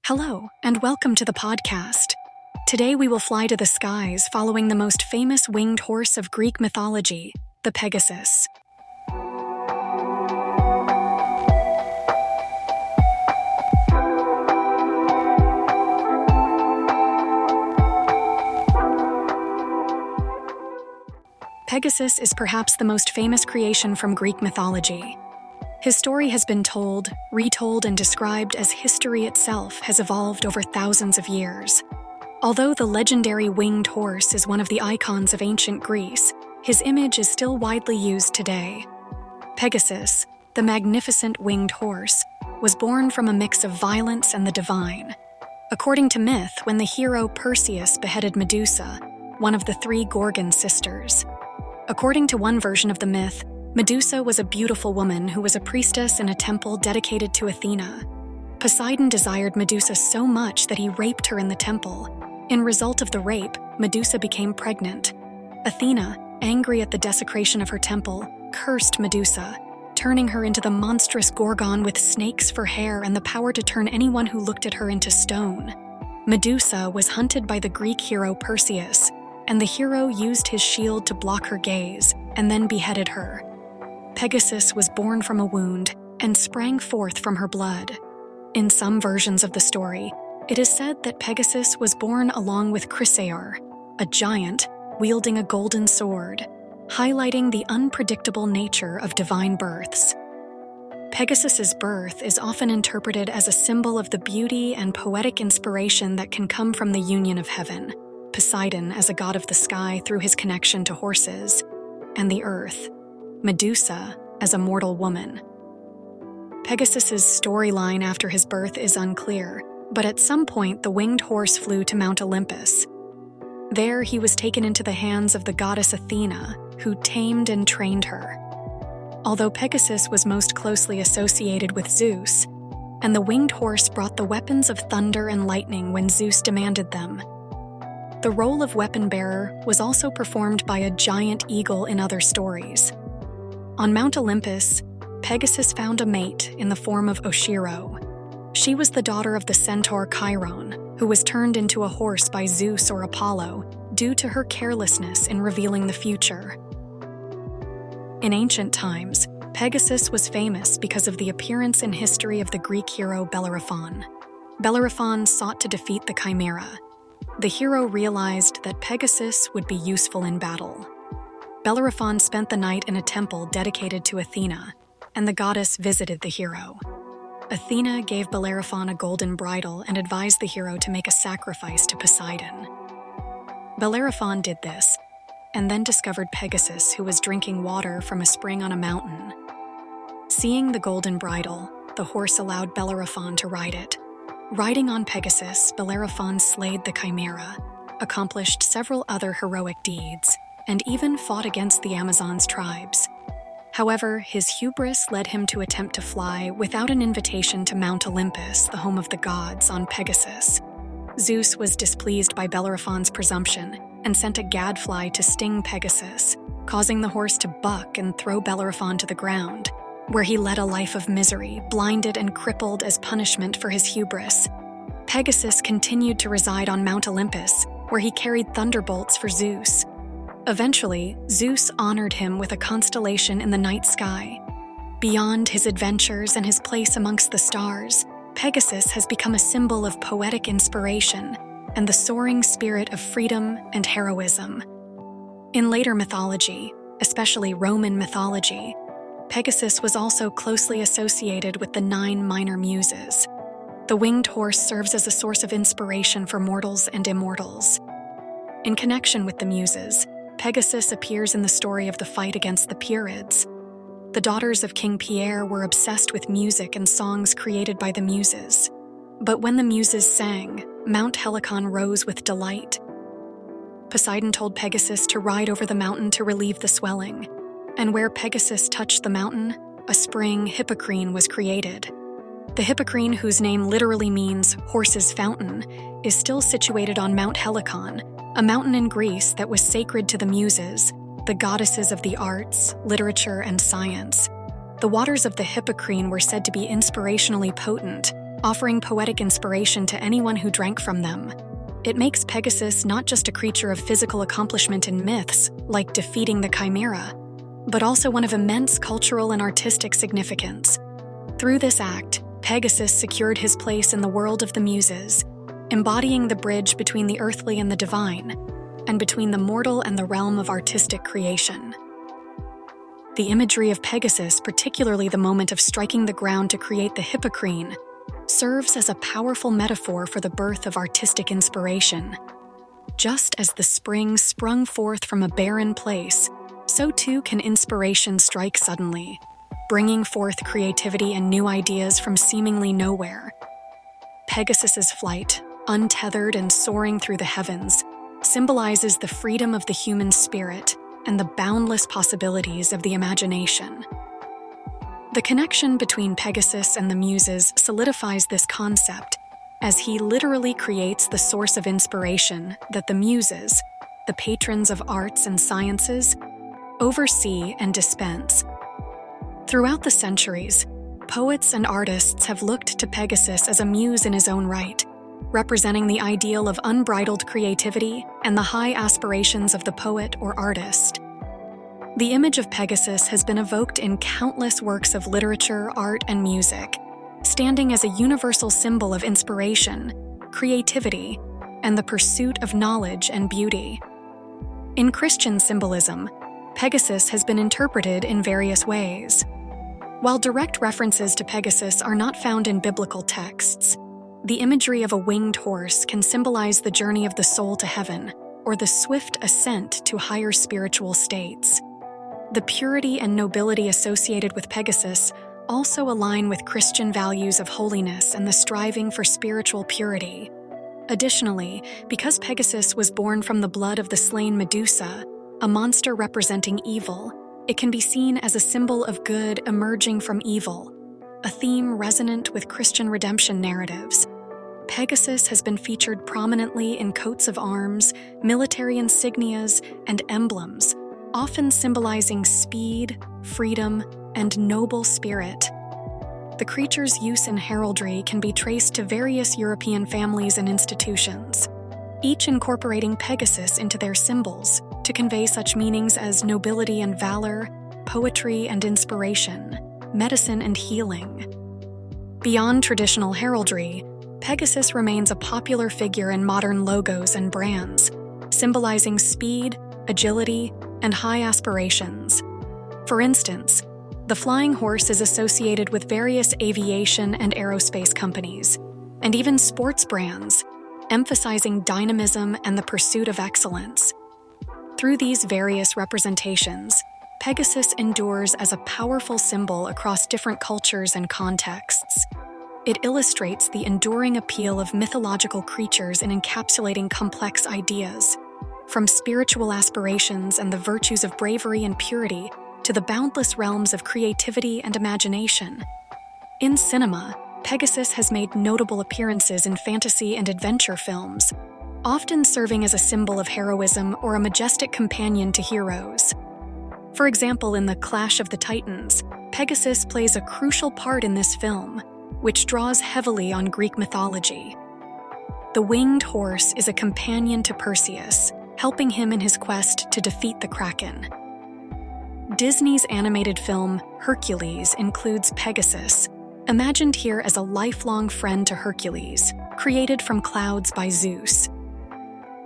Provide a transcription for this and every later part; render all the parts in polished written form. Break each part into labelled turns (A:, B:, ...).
A: Hello, and welcome to the podcast. Today we will fly to the skies following the most famous winged horse of Greek mythology, the Pegasus. Pegasus is perhaps the most famous creation from Greek mythology. His story has been told, retold, and described as history itself has evolved over thousands of years. Although the legendary winged horse is one of the icons of ancient Greece, his image is still widely used today. Pegasus, the magnificent winged horse, was born from a mix of violence and the divine. According to myth, when the hero Perseus beheaded Medusa, one of the three Gorgon sisters. According to one version of the myth, Medusa was a beautiful woman who was a priestess in a temple dedicated to Athena. Poseidon desired Medusa so much that he raped her in the temple. In result of the rape, Medusa became pregnant. Athena, angry at the desecration of her temple, cursed Medusa, turning her into the monstrous Gorgon with snakes for hair and the power to turn anyone who looked at her into stone. Medusa was hunted by the Greek hero Perseus, and the hero used his shield to block her gaze and then beheaded her. Pegasus was born from a wound and sprang forth from her blood. In some versions of the story, it is said that Pegasus was born along with Chrysaor, a giant wielding a golden sword, highlighting the unpredictable nature of divine births. Pegasus's birth is often interpreted as a symbol of the beauty and poetic inspiration that can come from the union of heaven, Poseidon as a god of the sky through his connection to horses, and the earth, Medusa as a mortal woman. Pegasus's storyline after his birth is unclear, but at some point the winged horse flew to Mount Olympus. There he was taken into the hands of the goddess Athena, who tamed and trained her. Although Pegasus was most closely associated with Zeus, and the winged horse brought the weapons of thunder and lightning when Zeus demanded them. The role of weapon bearer was also performed by a giant eagle in other stories. On Mount Olympus, Pegasus found a mate in the form of Oshiro. She was the daughter of the centaur Chiron, who was turned into a horse by Zeus or Apollo due to her carelessness in revealing the future. In ancient times, Pegasus was famous because of the appearance in history of the Greek hero Bellerophon. Bellerophon sought to defeat the Chimera. The hero realized that Pegasus would be useful in battle. Bellerophon spent the night in a temple dedicated to Athena, and the goddess visited the hero. Athena gave Bellerophon a golden bridle and advised the hero to make a sacrifice to Poseidon. Bellerophon did this, and then discovered Pegasus, who was drinking water from a spring on a mountain. Seeing the golden bridle, the horse allowed Bellerophon to ride it. Riding on Pegasus, Bellerophon slayed the Chimera, accomplished several other heroic deeds, and even fought against the Amazons' tribes. However, his hubris led him to attempt to fly without an invitation to Mount Olympus, the home of the gods, on Pegasus. Zeus was displeased by Bellerophon's presumption and sent a gadfly to sting Pegasus, causing the horse to buck and throw Bellerophon to the ground, where he led a life of misery, blinded and crippled as punishment for his hubris. Pegasus continued to reside on Mount Olympus, where he carried thunderbolts for Zeus. Eventually, Zeus honored him with a constellation in the night sky. Beyond his adventures and his place amongst the stars, Pegasus has become a symbol of poetic inspiration and the soaring spirit of freedom and heroism. In later mythology, especially Roman mythology, Pegasus was also closely associated with the 9 minor muses. The winged horse serves as a source of inspiration for mortals and immortals. In connection with the muses, Pegasus appears in the story of the fight against the Pierids. The daughters of King Pierre were obsessed with music and songs created by the muses. But when the muses sang, Mount Helicon rose with delight. Poseidon told Pegasus to ride over the mountain to relieve the swelling, and where Pegasus touched the mountain, a spring, Hippocrene, was created. The Hippocrene, whose name literally means horse's fountain, is still situated on Mount Helicon, a mountain in Greece that was sacred to the Muses, the goddesses of the arts, literature, and science. The waters of the Hippocrene were said to be inspirationally potent, offering poetic inspiration to anyone who drank from them. It makes Pegasus not just a creature of physical accomplishment in myths, like defeating the Chimera, but also one of immense cultural and artistic significance. Through this act, Pegasus secured his place in the world of the Muses, embodying the bridge between the earthly and the divine, and between the mortal and the realm of artistic creation. The imagery of Pegasus, particularly the moment of striking the ground to create the Hippocrene, serves as a powerful metaphor for the birth of artistic inspiration. Just as the spring sprung forth from a barren place, so too can inspiration strike suddenly, bringing forth creativity and new ideas from seemingly nowhere. Pegasus's flight, untethered and soaring through the heavens, symbolizes the freedom of the human spirit and the boundless possibilities of the imagination. The connection between Pegasus and the Muses solidifies this concept, as he literally creates the source of inspiration that the Muses, the patrons of arts and sciences, oversee and dispense. Throughout the centuries, poets and artists have looked to Pegasus as a muse in his own right, representing the ideal of unbridled creativity and the high aspirations of the poet or artist. The image of Pegasus has been evoked in countless works of literature, art, and music, standing as a universal symbol of inspiration, creativity, and the pursuit of knowledge and beauty. In Christian symbolism, Pegasus has been interpreted in various ways. While direct references to Pegasus are not found in biblical texts, the imagery of a winged horse can symbolize the journey of the soul to heaven, or the swift ascent to higher spiritual states. The purity and nobility associated with Pegasus also align with Christian values of holiness and the striving for spiritual purity. Additionally, because Pegasus was born from the blood of the slain Medusa, a monster representing evil, it can be seen as a symbol of good emerging from evil, a theme resonant with Christian redemption narratives. Pegasus has been featured prominently in coats of arms, military insignias, and emblems, often symbolizing speed, freedom, and noble spirit. The creature's use in heraldry can be traced to various European families and institutions, each incorporating Pegasus into their symbols to convey such meanings as nobility and valor, poetry and inspiration, medicine and healing. Beyond traditional heraldry, Pegasus remains a popular figure in modern logos and brands, symbolizing speed, agility, and high aspirations. For instance, the flying horse is associated with various aviation and aerospace companies, and even sports brands, emphasizing dynamism and the pursuit of excellence. Through these various representations, Pegasus endures as a powerful symbol across different cultures and contexts. It illustrates the enduring appeal of mythological creatures in encapsulating complex ideas, from spiritual aspirations and the virtues of bravery and purity to the boundless realms of creativity and imagination. In cinema, Pegasus has made notable appearances in fantasy and adventure films, often serving as a symbol of heroism or a majestic companion to heroes. For example, in The Clash of the Titans, Pegasus plays a crucial part in this film, which draws heavily on Greek mythology. The winged horse is a companion to Perseus, helping him in his quest to defeat the Kraken. Disney's animated film Hercules includes Pegasus, imagined here as a lifelong friend to Hercules, created from clouds by Zeus.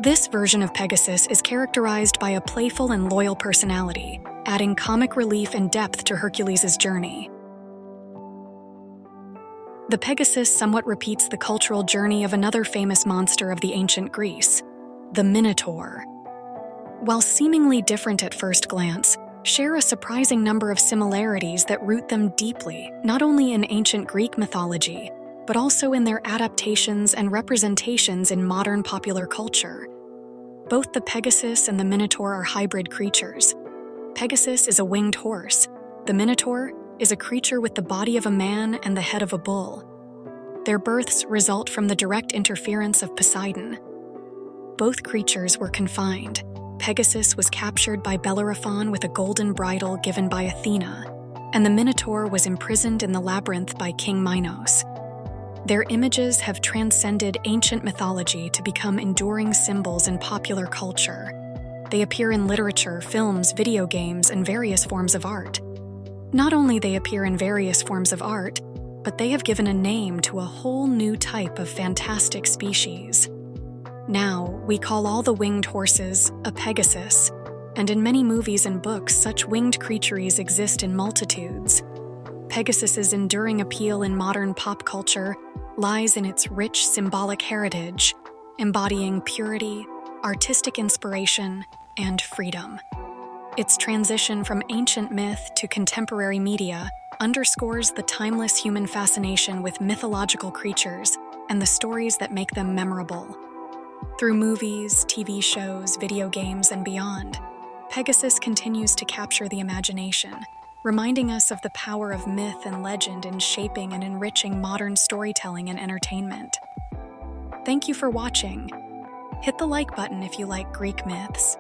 A: This version of Pegasus is characterized by a playful and loyal personality, adding comic relief and depth to Hercules' journey. The Pegasus somewhat repeats the cultural journey of another famous monster of the ancient Greece, the Minotaur. While seemingly different at first glance, share a surprising number of similarities that root them deeply, not only in ancient Greek mythology, but also in their adaptations and representations in modern popular culture. Both the Pegasus and the Minotaur are hybrid creatures. Pegasus is a winged horse. The Minotaur is a creature with the body of a man and the head of a bull. Their births result from the direct interference of Poseidon. Both creatures were confined. Pegasus was captured by Bellerophon with a golden bridle given by Athena, and the Minotaur was imprisoned in the labyrinth by King Minos. Their images have transcended ancient mythology to become enduring symbols in popular culture. They appear in literature, films, video games, and various forms of art. Not only they appear in various forms of art, but they have given a name to a whole new type of fantastic species. Now, we call all the winged horses a Pegasus, and in many movies and books, such winged creatures exist in multitudes. Pegasus's enduring appeal in modern pop culture lies in its rich symbolic heritage, embodying purity, artistic inspiration, and freedom. Its transition from ancient myth to contemporary media underscores the timeless human fascination with mythological creatures and the stories that make them memorable. Through movies, TV shows, video games, and beyond, Pegasus continues to capture the imagination, reminding us of the power of myth and legend in shaping and enriching modern storytelling and entertainment. Thank you for watching. Hit the like button if you like Greek myths,